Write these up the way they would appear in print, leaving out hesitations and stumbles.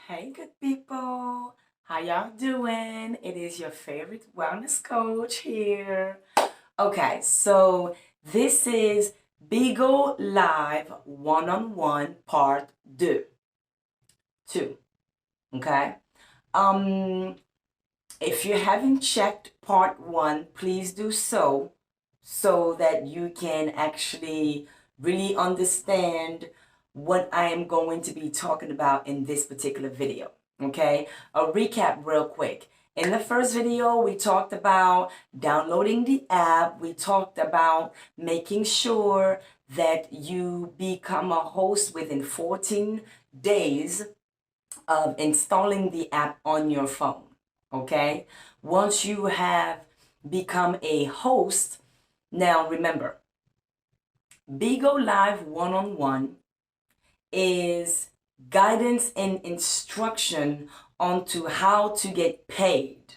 Hey, good people. How y'all doing? It is your favorite wellness coach here. Okay, so this is Bigo Live One-on-One Part 2. Okay. Um, if you haven't checked Part 1, please do so that you can actually really understand what I am going to be talking about in this particular video. Okay, a recap real quick. In the first video, we talked about downloading the app. We talked about making sure that you become a host within 14 days of installing the app on your phone. Okay, once you have become a host, now remember, Bigo Live One-on-One is guidance and instruction onto how to get paid.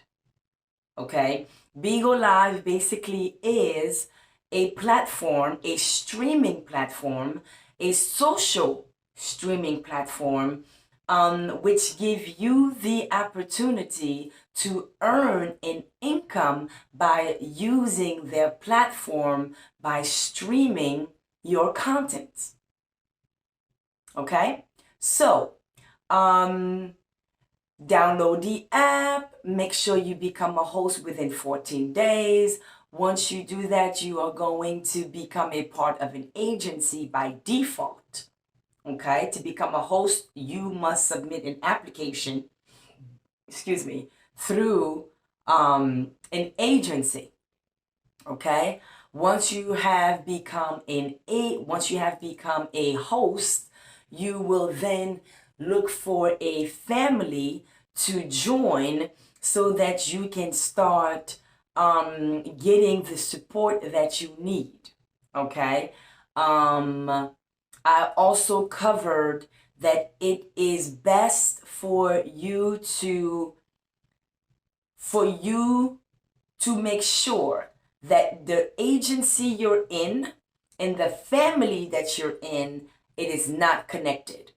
Okay, Bigo Live basically is a platform, a streaming platform, a social streaming platform, which give you the opportunity to earn an income by using their platform by streaming your content. Okay, so download the app, make sure you become a host within 14 days. Once you do that, you are going to become a part of an agency by default. Okay, to become a host, you must submit an application, through an agency. Okay, once you have become a host, you will then look for a family to join so that you can start getting the support that you need. Okay, I also covered that it is best for you to make sure that the agency you're in and the family that you're in, it is not connected.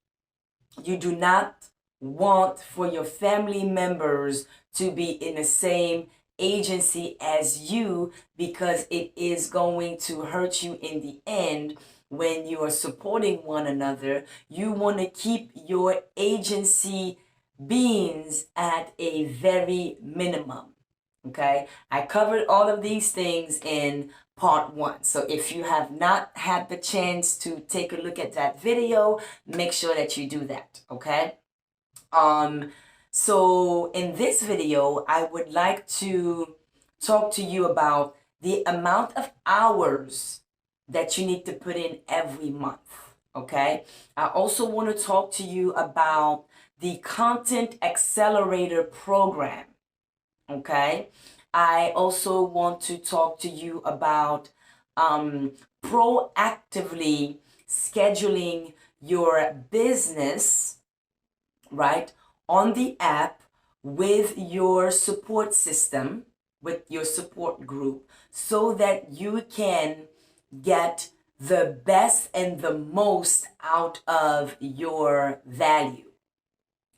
You do not want for your family members to be in the same agency as you, because it is going to hurt you in the end when you are supporting one another. You want to keep your agency beings at a very minimum. Okay, I covered all of these things in part 1. So if you have not had the chance to take a look at that video, make sure that you do that. Okay. So in this video, I would like to talk to you about the amount of hours that you need to put in every month. Okay. I also want to talk to you about the Content Accelerator program. Okay. I also want to talk to you about proactively scheduling your business, right, on the app with your support system, with your support group, so that you can get the best and the most out of your value.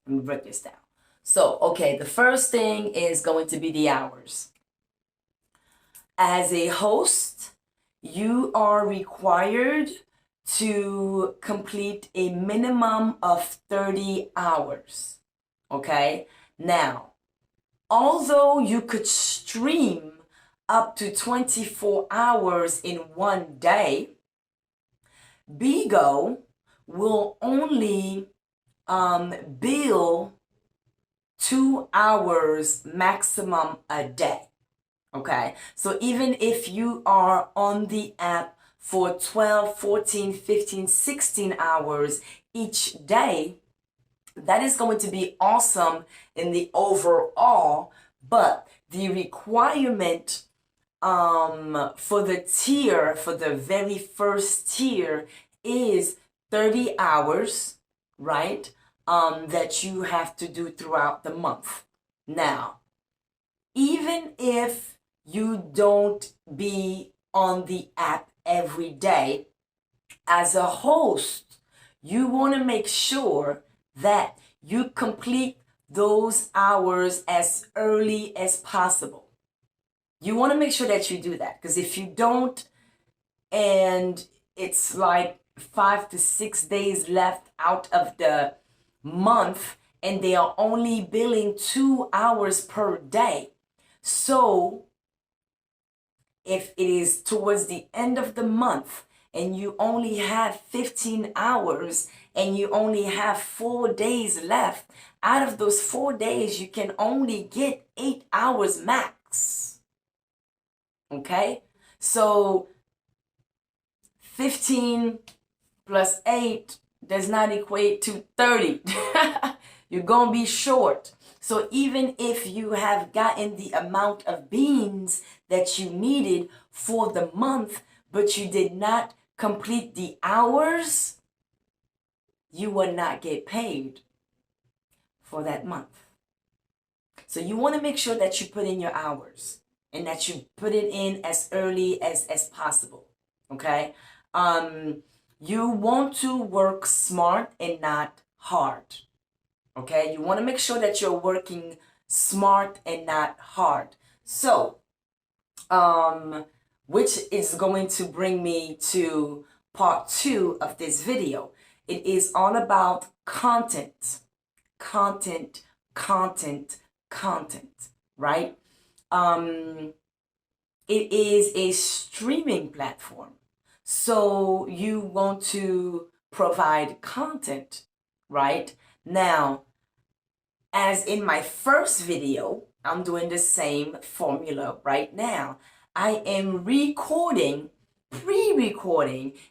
Let me break this down. So, okay, the first thing is going to be the hours. As a host, you are required to complete a minimum of 30 hours. Okay? Now, although you could stream up to 24 hours in one day, Bigo will only bill 2 hours maximum a day. Okay, so even if you are on the app for 12, 14, 15, 16 hours each day, that is going to be awesome in the overall, but the requirement for the very first tier is 30 hours, right? That you have to do throughout the month. Now, even if you don't be on the app every day, as a host, you want to make sure that you complete those hours as early as possible. You want to make sure that you do that, because if you don't, and it's like 5 to 6 days left out of the month, and they are only billing 2 hours per day. So if it is towards the end of the month and you only have 15 hours and you only have 4 days left, out of those 4 days, you can only get 8 hours max. Okay? So 15 plus 8 does not equate to 30. You're going to be short. So even if you have gotten the amount of beans that you needed for the month, but you did not complete the hours, you will not get paid for that month. So you want to make sure that you put in your hours and that you put it in as early as possible. Okay? You want to work smart and not hard. Okay? You want to make sure that you're working smart and not hard. So, which is going to bring me to part 2 of this video. It is all about content, content, content, content, right? It is a streaming platform. So you want to provide content, right? Now, as in my first video, I'm doing the same formula right now. I am pre-recording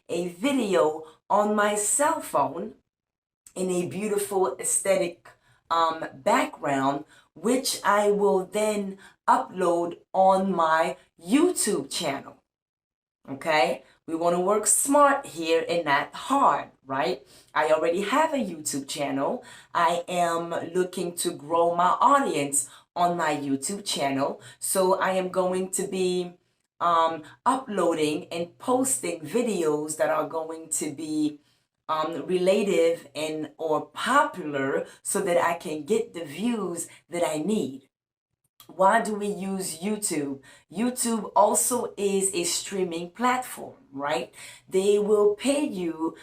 a video on my cell phone in a beautiful aesthetic background, which I will then upload on my YouTube channel. Okay? We want to work smart here and not hard, right? I already have a YouTube channel. I am looking to grow my audience on my YouTube channel. So I am going to be uploading and posting videos that are going to be relative and or popular so that I can get the views that I need. Why do we use YouTube? YouTube also is a streaming platform, right? They will pay you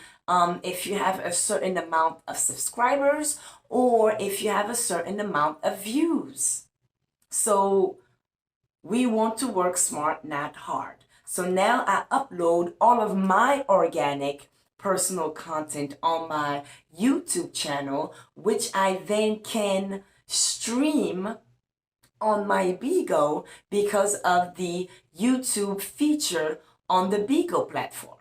if you have a certain amount of subscribers or if you have a certain amount of views. So we want to work smart, not hard. So now I upload all of my organic personal content on my YouTube channel, which I then can stream on my Bigo because of the YouTube feature on the Bigo platform.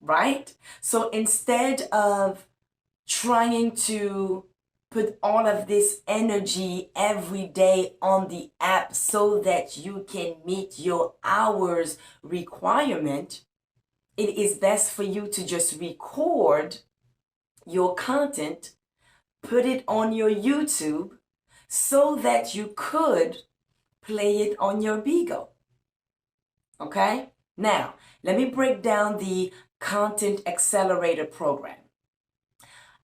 Right? So instead of trying to put all of this energy every day on the app so that you can meet your hours requirement, it is best for you to just record your content, put it on your YouTube so that you could play it on your Bigo. Okay? Now, let me break down the Content Accelerator program.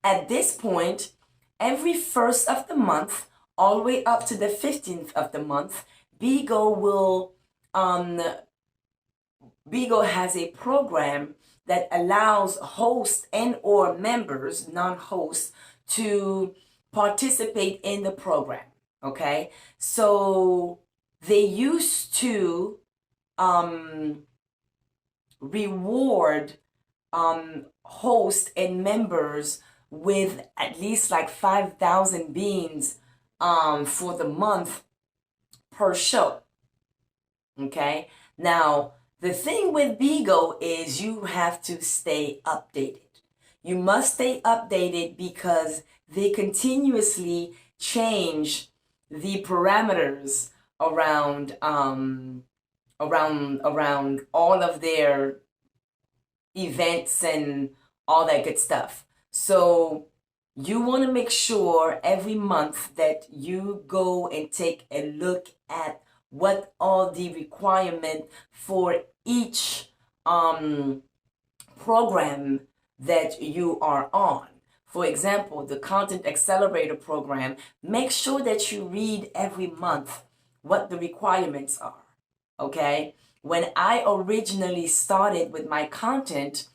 At this point, every first of the month, all the way up to the 15th of the month, Bigo has a program that allows hosts and or members, non-hosts, to participate in the program. Okay? So they used to reward hosts and members with at least like 5,000 beans for the month per show. Okay? Now, the thing with Bigo is you have to stay updated. You must stay updated because they continuously change the parameters around all of their events and all that good stuff. So you want to make sure every month that you go and take a look at what are the requirements for each program that you are on. For example, the Content Accelerator program, make sure that you read every month what the requirements are, okay? When I originally started with my content,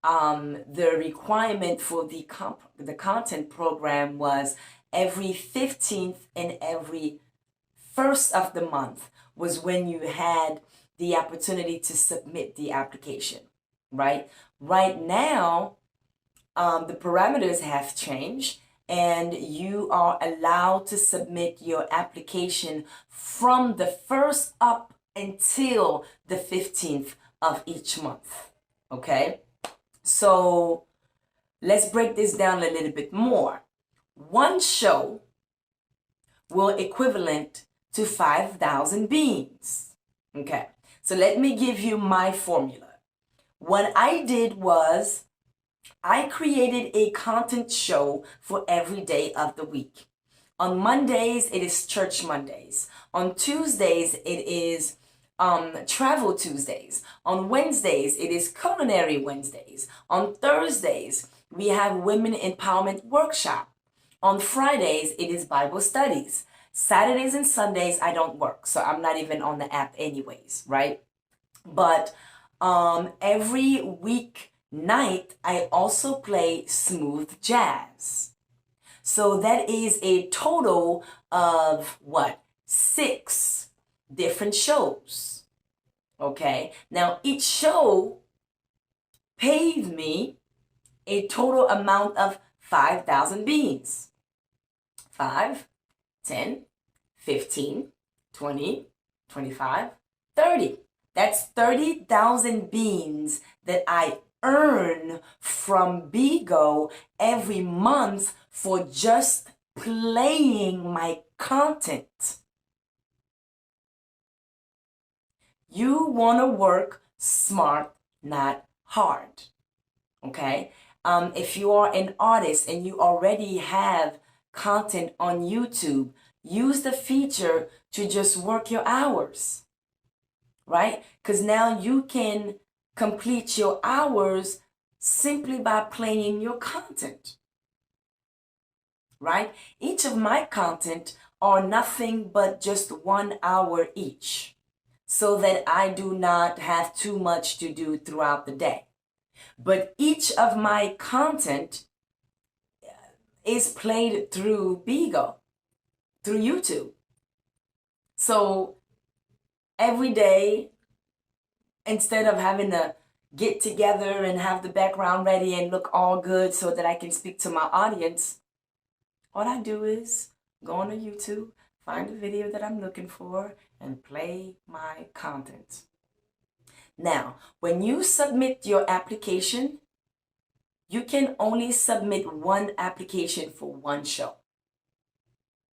the requirement for the content program was every 15th and every first of the month was when you had the opportunity to submit the application, right? Right now, the parameters have changed and you are allowed to submit your application from the first up until the 15th of each month, okay? So let's break this down a little bit more. One show will equivalent to 5,000 beans. Okay, so let me give you my formula. What I did was I created a content show for every day of the week. On Mondays, it is Church Mondays. On Tuesdays, it is Travel Tuesdays. On Wednesdays, it is Culinary Wednesdays. On Thursdays, we have Women Empowerment Workshop. On Fridays, it is Bible studies. Saturdays and Sundays, I don't work, so I'm not even on the app anyways, right? But every week night, I also play smooth jazz. So that is a total of what? 6 different shows. Okay, now each show paid me a total amount of 5,000 beans. 5, 10, 15, 20, 25, 30. That's 30,000 beans that I earn from Bigo every month for just playing my content. You want to work smart, not hard. Okay? If you are an artist and you already have content on YouTube, use the feature to just work your hours, right? Because now you can complete your hours simply by playing your content, right? Each of my content are nothing but just 1 hour each, so that I do not have too much to do throughout the day. But each of my content is played through Bigo, through YouTube. So every day, instead of having to get together and have the background ready and look all good so that I can speak to my audience, all I do is go on to YouTube, find the video that I'm looking for, and play my content. Now, when you submit your application, you can only submit 1 application for 1 show.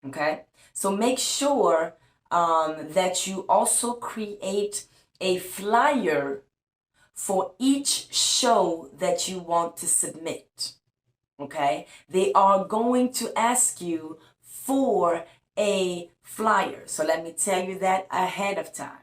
Okay? So make sure that you also create a flyer for each show that you want to submit. Okay? They are going to ask you for a flyer. So let me tell you that ahead of time.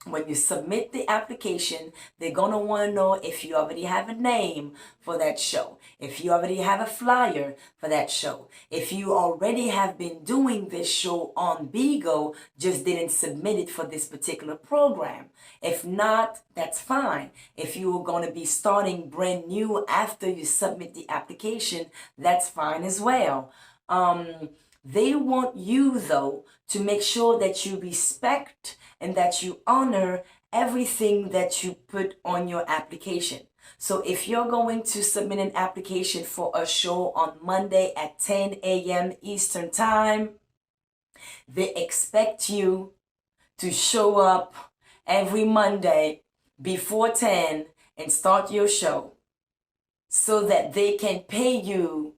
When you submit the application, they're going to want to know if you already have a name for that show, if you already have a flyer for that show, if you already have been doing this show on Bigo, just didn't submit it for this particular program. If not, that's fine. If you are going to be starting brand new after you submit the application, that's fine as well. They want you, though, to make sure that you respect and that you honor everything that you put on your application. So if you're going to submit an application for a show on Monday at 10 a.m. Eastern Time, they expect you to show up every Monday before 10 and start your show so that they can pay you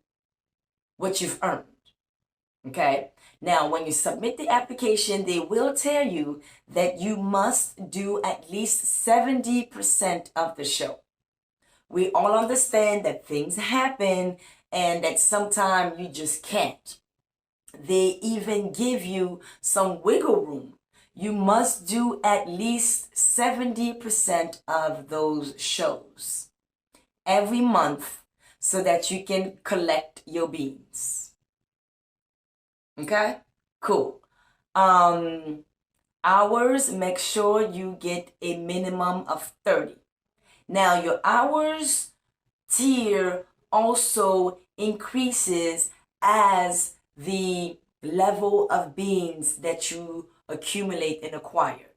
what you've earned. Okay? Now, when you submit the application, they will tell you that you must do at least 70% of the show. We all understand that things happen and that sometimes you just can't. They even give you some wiggle room. You must do at least 70% of those shows every month so that you can collect your beans. Okay, cool. Hours, make sure you get a minimum of 30. Now your hours tier also increases as the level of beans that you accumulate and acquire.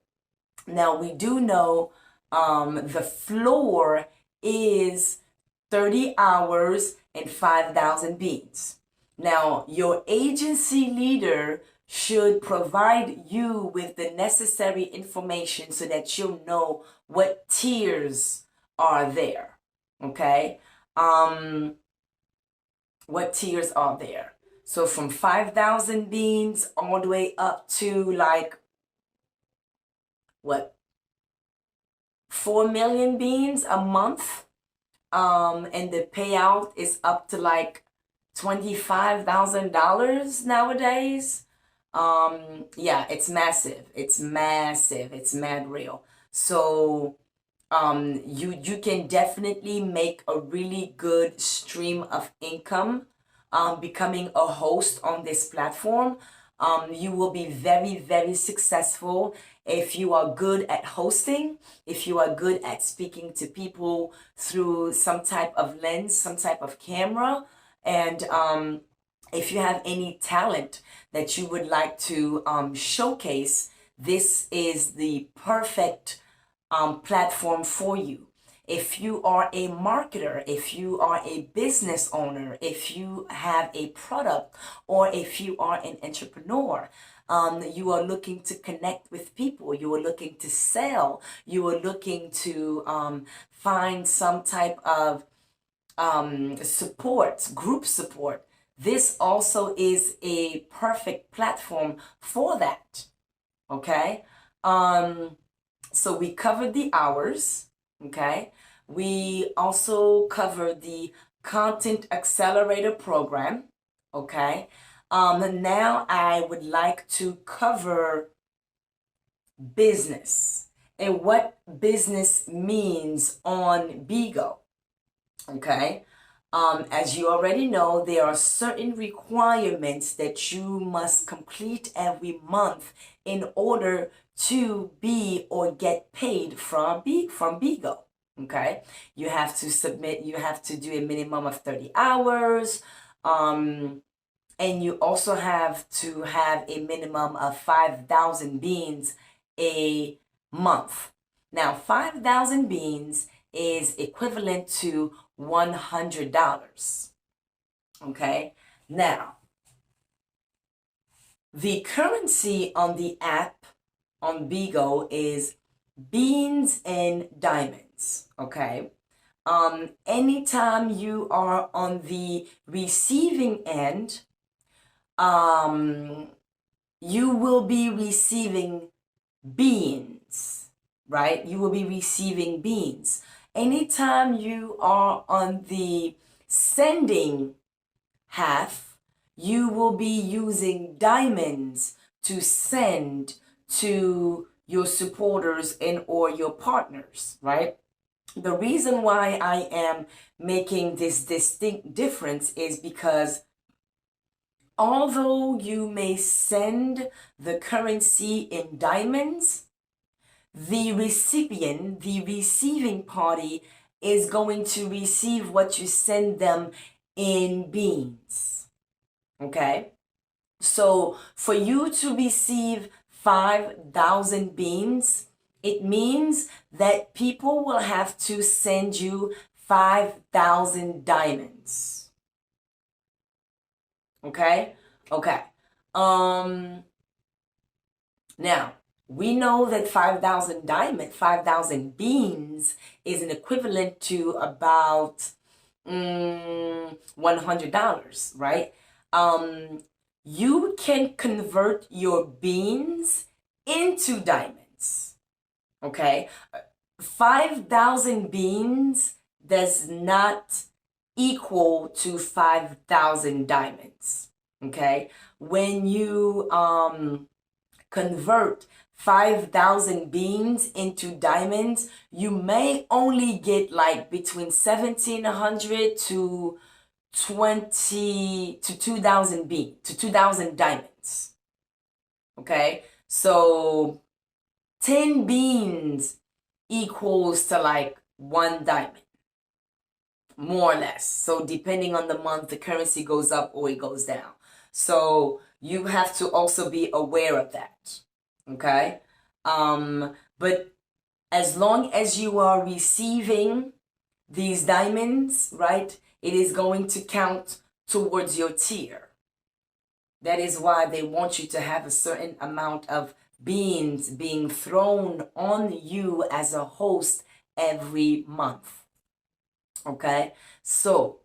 Now we do know the floor is 30 hours and 5,000 beans. Now your agency leader should provide you with the necessary information so that you'll know what tiers are there. Okay, what tiers are there? So from 5,000 beans all the way up to like what, 4 million beans a month. And the payout is up to like $25,000 nowadays. Yeah, it's massive. It's massive. It's mad real. So you can definitely make a really good stream of income becoming a host on this platform. You will be very, very successful if you are good at hosting, if you are good at speaking to people through some type of lens, some type of camera, and if you have any talent that you would like to showcase, this is the perfect platform for you. If you are a marketer, if you are a business owner, if you have a product, or if you are an entrepreneur, you are looking to connect with people, you are looking to sell, you are looking to find some type of support, group support, this also is a perfect platform for that. Okay. So we covered the hours, okay? We also covered the Content Accelerator Program, okay? Now I would like to cover business and what business means on Bigo, okay? As you already know, there are certain requirements that you must complete every month in order to be or get paid from Bigo. Okay, you have to submit, you have to do a minimum of 30 hours, and you also have to have a minimum of 5,000 beans a month. Now 5,000 beans is equivalent to $100. Okay, now the currency on the app on Bigo is beans and diamonds. Okay, anytime you are on the receiving end, you will be receiving beans, right? You will be receiving beans. Anytime you are on the sending half, you will be using diamonds to send to your supporters and or your partners, right? The reason why I am making this distinct difference is because although you may send the currency in diamonds, the recipient, the receiving party, is going to receive what you send them in beans. Okay? So for you to receive 5,000 beans, it means that people will have to send you 5,000 diamonds. Okay? Okay. Now, we know that 5,000 beans is an equivalent to about $100, right? You can convert your beans into diamonds, okay? 5,000 beans does not equal to 5,000 diamonds, okay? When you convert 5,000 beans into diamonds, you may only get like between 1,700 to 20 to 2,000 beans to 2,000 diamonds. Okay, so 10 beans equals to like 1 diamond, more or less. So depending on the month, the currency goes up or it goes down. So you have to also be aware of that. Okay. But as long as you are receiving these diamonds, right, it is going to count towards your tier. That is why they want you to have a certain amount of beans being thrown on you as a host every month. Okay, so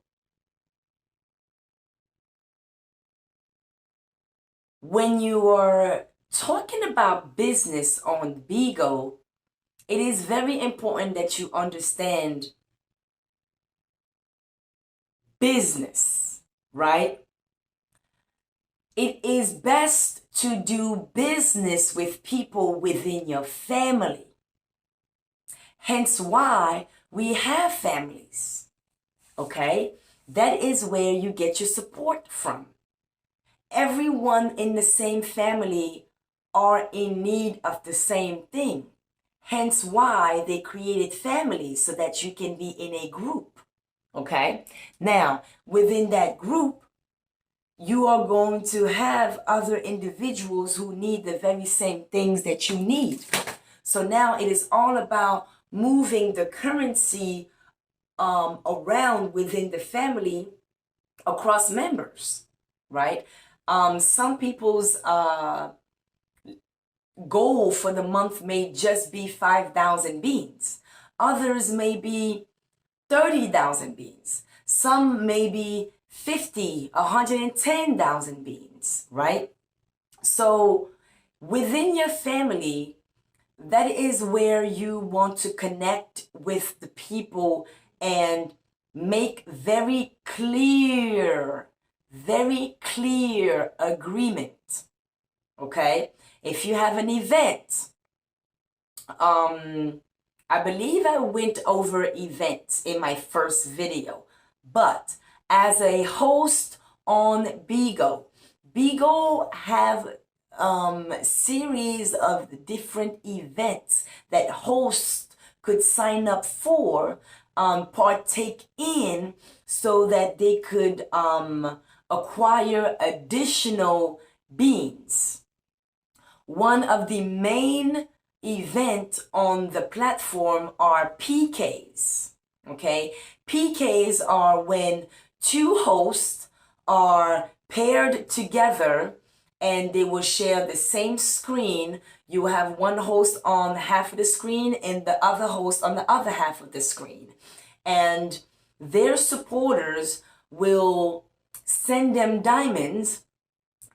when you are talking about business on Bigo, it is very important that you understand business, right? It is best to do business with people within your family. Hence why we have families, okay? That is where you get your support from. Everyone in the same family are in need of the same thing. Hence why they created families, so that you can be in a group, okay? Now, within that group, you are going to have other individuals who need the very same things that you need. So now it is all about moving the currency around within the family across members, right? Some people's goal for the month may just be 5,000 beans. Others may be 30,000 beans. Some may be 50, 110,000 beans, right? So within your family, that is where you want to connect with the people and make very clear agreement. Okay? If you have an event, I believe I went over events in my first video, but as a host on Bigo, Bigo have series of different events that hosts could sign up for, partake in, so that they could acquire additional beans. One of the main event on the platform are PKs. Okay, PKs are when two hosts are paired together and they will share the same screen. You have one host on half of the screen and the other host on the other half of the screen, and their supporters will send them diamonds,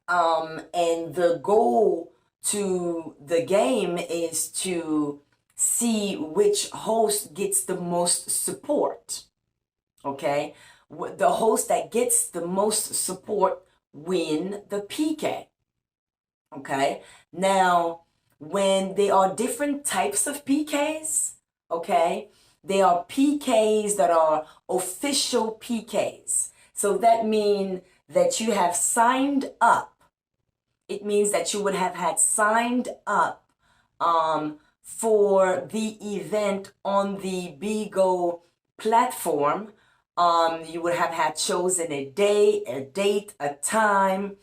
and the goal to the game is to see which host gets the most support. Okay, the host that gets the most support win the PK. Okay, now when there are different types of PKs, okay, there are PKs that are official PKs. So that means that you have signed up. It means that you would have had signed up for the event on the Bigo platform. You would have had chosen a day, a date, a time,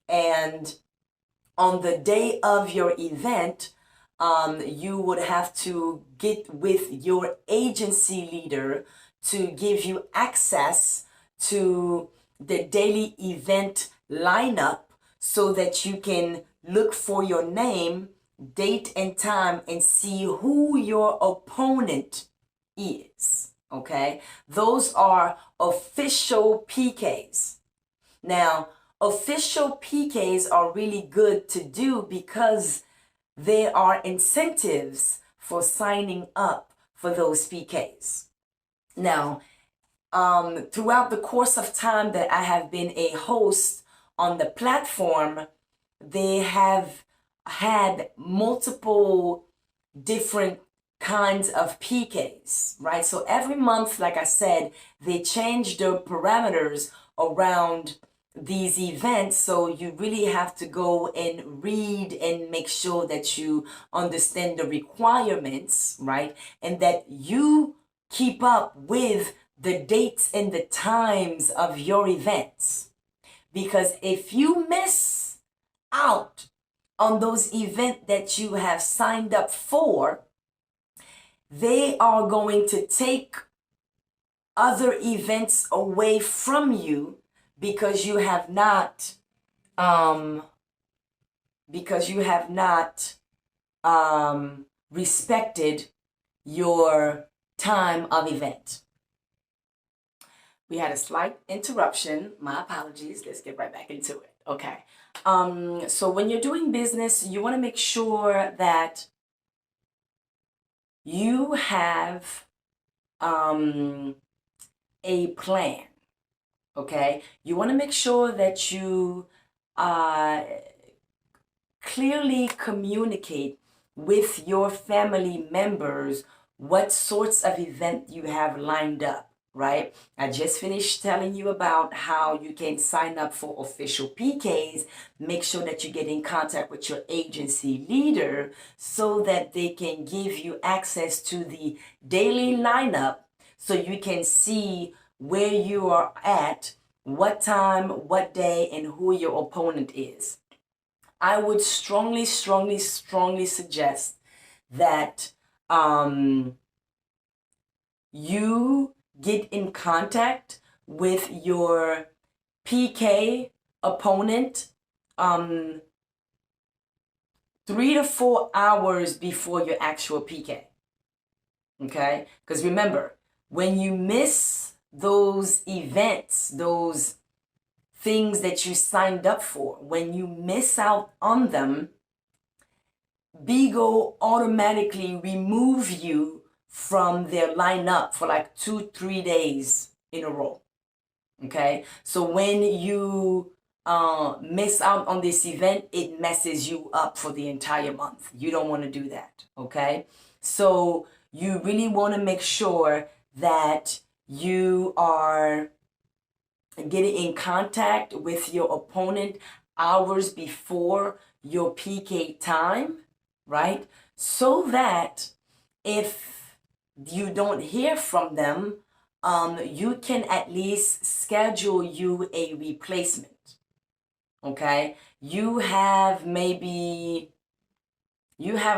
and on the day of your event, you would have to get with your agency leader to give you access to the daily event lineup, so that you can look for your name, date, and time and see who your opponent is. Okay, those are official PKs. Now, official PKs are really good to do because there are incentives for signing up for those PKs. Now, throughout the course of time that I have been a host on the platform, they have had multiple different kinds of PKs, right? So every month, like I said, they change the parameters around these events. So you really have to go and read and make sure that you understand the requirements, right? And that you keep up with the dates and the times of your events. Because if you miss out on those events that you have signed up for, they are going to take other events away from you because you have not um because you have not respected your time of event. We had a slight interruption. My apologies. Let's get right back into it. Okay. So when you're doing business, you want to make sure that you have a plan. Okay. You want to make sure that you clearly communicate with your family members what sorts of event you have lined up, right? I just finished telling you about how you can sign up for official PKs. Make sure that you get in contact with your agency leader so that they can give you access to the daily lineup so you can see where you are at, what time, what day, and who your opponent is. I would strongly, strongly, strongly suggest that you get in contact with your PK opponent 3 to 4 hours before your actual PK. Okay? Because remember, when you miss those events, those things that you signed up for, when you miss out on them, Bigo automatically remove you from their lineup for like 2-3 days in a row. Okay, so when you miss out on this event, it messes you up for the entire month. You don't want to do that. Okay, so you really want to make sure that you are getting in contact with your opponent hours before your PK time, right? So that if you don't hear from them, you can at least schedule you a replacement. Okay, you have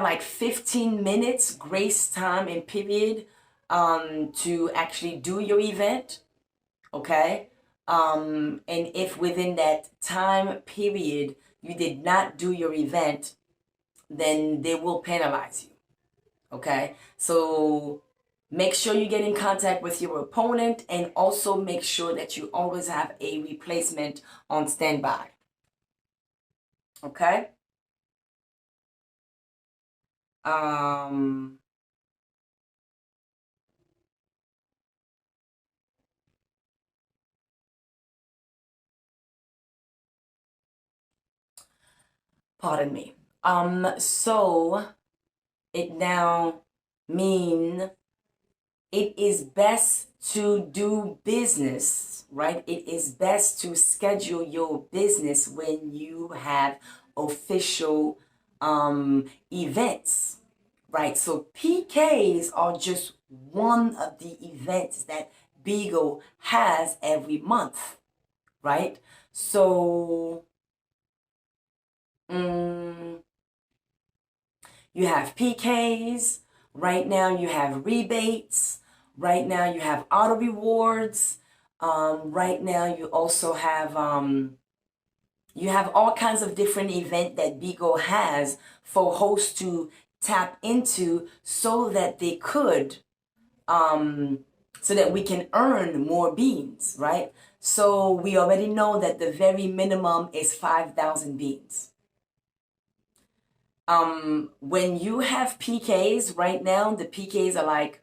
like 15 minutes grace time and period to actually do your event. Okay, and if within that time period you did not do your event, then they will penalize you. Okay, so make sure you get in contact with your opponent, and also make sure that you always have a replacement on standby. Okay. Um, Pardon me. So it now mean it is best to do business, right? It is best to schedule your business when you have official events, right? So PKs are just one of the events that Bigo has every month, right? So you have PKs. Right now you have rebates. Right now you have auto rewards. Right now you also have all kinds of different events that Bigo has for hosts to tap into so that they could so that we can earn more beans, right? So we already know that the very minimum is 5,000 beans. When you have PKs right now, the PKs are like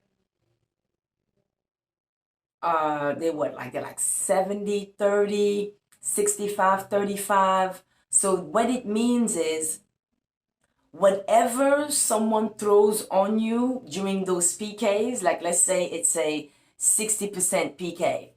they're like 70-30, 65-35. So what it means is whatever someone throws on you during those PKs, like let's say it's a 60% PK,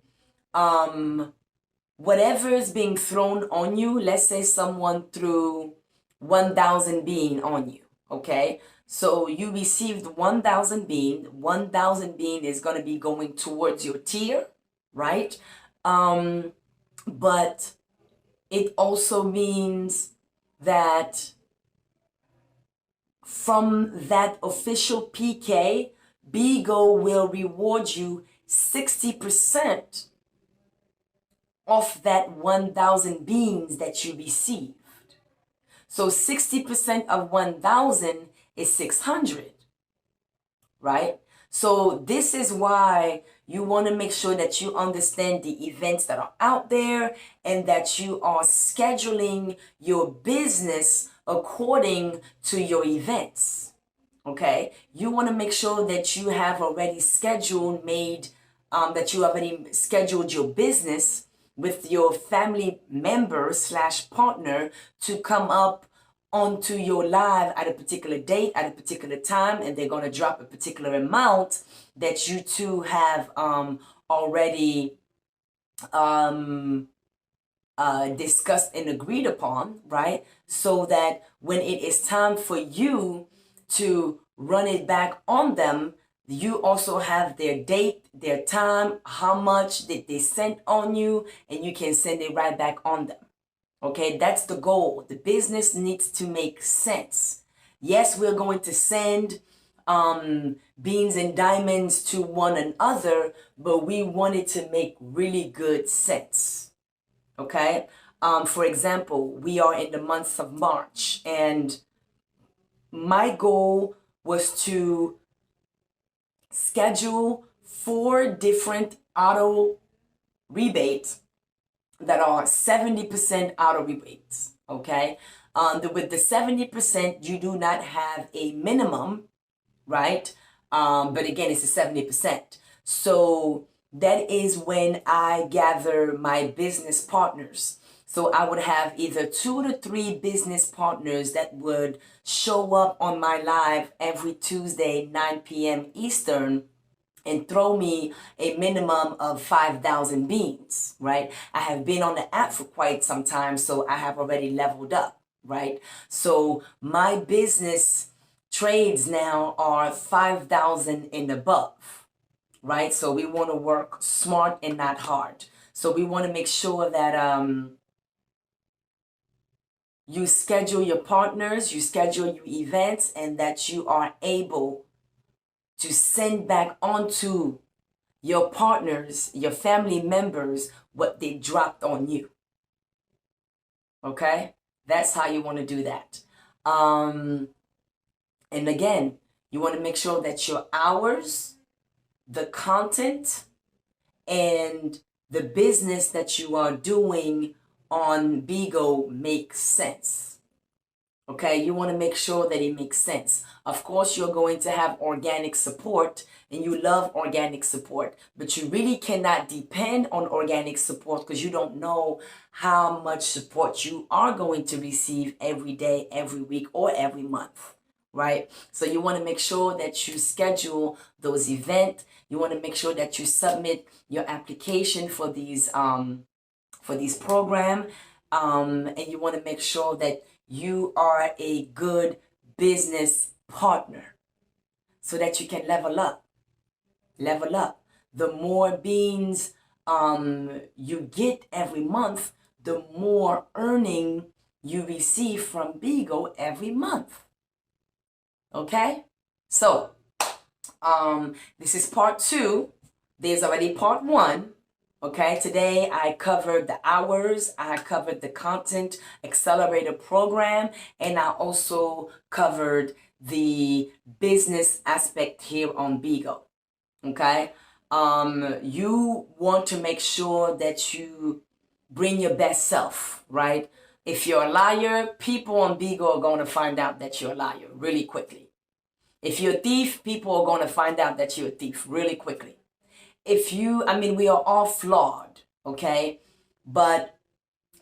whatever is being thrown on you, let's say someone threw 1,000 bean on you, okay? So you received 1,000 bean. 1,000 bean is going to be going towards your tier, right? But it also means that from that official PK, Bigo will reward you 60% of that 1,000 beans that you received. So 60% of 1,000 is 600, right? So this is why you want to make sure that you understand the events that are out there and that you are scheduling your business according to your events. Okay, you want to make sure that you have already scheduled that you already scheduled your business with your family member slash partner to come up onto your live at a particular date, at a particular time, and they're going to drop a particular amount that you two have already discussed and agreed upon, right? So that when it is time for you to run it back on them, you also have their date, their time, how much did they send on you, and you can send it right back on them. Okay, that's the goal. The business needs to make sense. Yes, we're going to send beans and diamonds to one another, but we want it to make really good sense. Okay, for example, we are in the month of March, and my goal was to schedule 4 different auto rebates that are 70% auto rebates. Okay, with the 70%, you do not have a minimum, right? But again, it's a 70%. So that is when I gather my business partners. So I would have either 2 to 3 business partners that would show up on my live every Tuesday, 9 p.m. Eastern, and throw me a minimum of 5,000 beans, right? I have been on the app for quite some time, so I have already leveled up, right? So my business trades now are 5,000 and above, right? So we want to work smart and not hard. So we want to make sure that you schedule your partners, you schedule your events, and that you are able to send back onto your partners, your family members, what they dropped on you. Okay? That's how you want to do that. And again, you want to make sure that your hours, the content, and the business that you are doing on Bigo makes sense. Okay, you want to make sure that it makes sense. Of course, you're going to have organic support, and you love organic support, but you really cannot depend on organic support because you don't know how much support you are going to receive every day, every week, or every month, right? So you want to make sure that you schedule those events. You want to make sure that you submit your application for these program, and you want to make sure that you are a good business partner so that you can level up. The more beans you get every month, the more earning you receive from Bigo every month. Okay, so this is part 2. There's already part 1. Okay, today I covered the hours, I covered the content accelerator program, and I also covered the business aspect here on Bigo. Okay, you want to make sure that you bring your best self, right? If you're a liar, people on Bigo are going to find out that you're a liar really quickly. If you're a thief, people are going to find out that you're a thief really quickly. We are all flawed, okay? But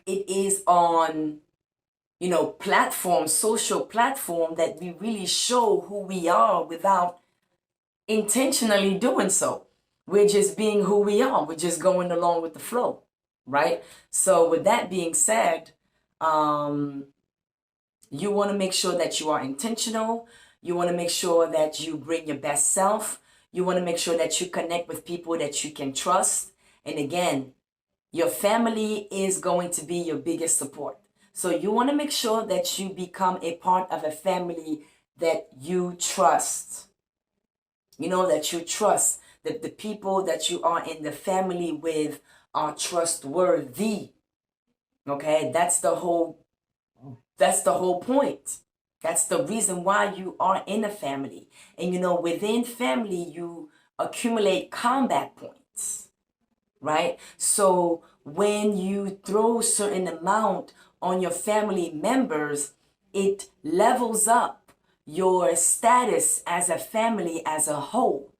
it is on platform, social platform, that we really show who we are without intentionally doing so. We're just being who we are. We're just going along with the flow, right? So with that being said, you want to make sure that you are intentional. You want to make sure that you bring your best self. You want to make sure that you connect with people that you can trust. And again, your family is going to be your biggest support. So you want to make sure that you become a part of a family that you trust. That you trust, that the people that you are in the family with are trustworthy. Okay, that's the whole point. That's the reason why you are in a family. And within family, you accumulate combat points, right? So when you throw a certain amount on your family members, it levels up your status as a family as a whole.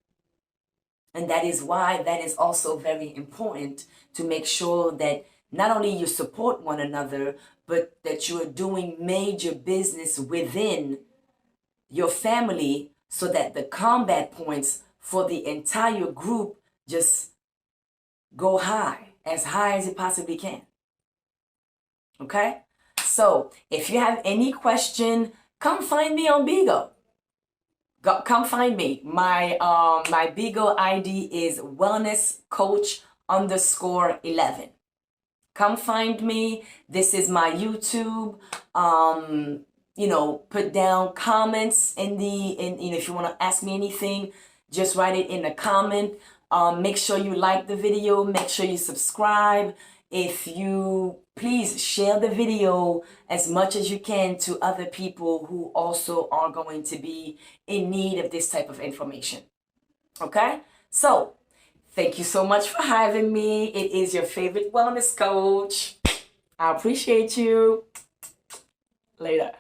And that is why that is also very important, to make sure that not only you support one another, but that you are doing major business within your family, so that the combat points for the entire group just go high as it possibly can. Okay? So if you have any question, come find me on Bigo. Come find me. My Bigo ID is wellnesscoach_11. Come find me. This is my YouTube. Put down comments if you want to ask me anything, just write it in a comment. Make sure you like the video. Make sure you subscribe. If you please share the video as much as you can to other people who also are going to be in need of this type of information. Okay? So, thank you so much for having me. It is your favorite wellness coach. I appreciate you. Later.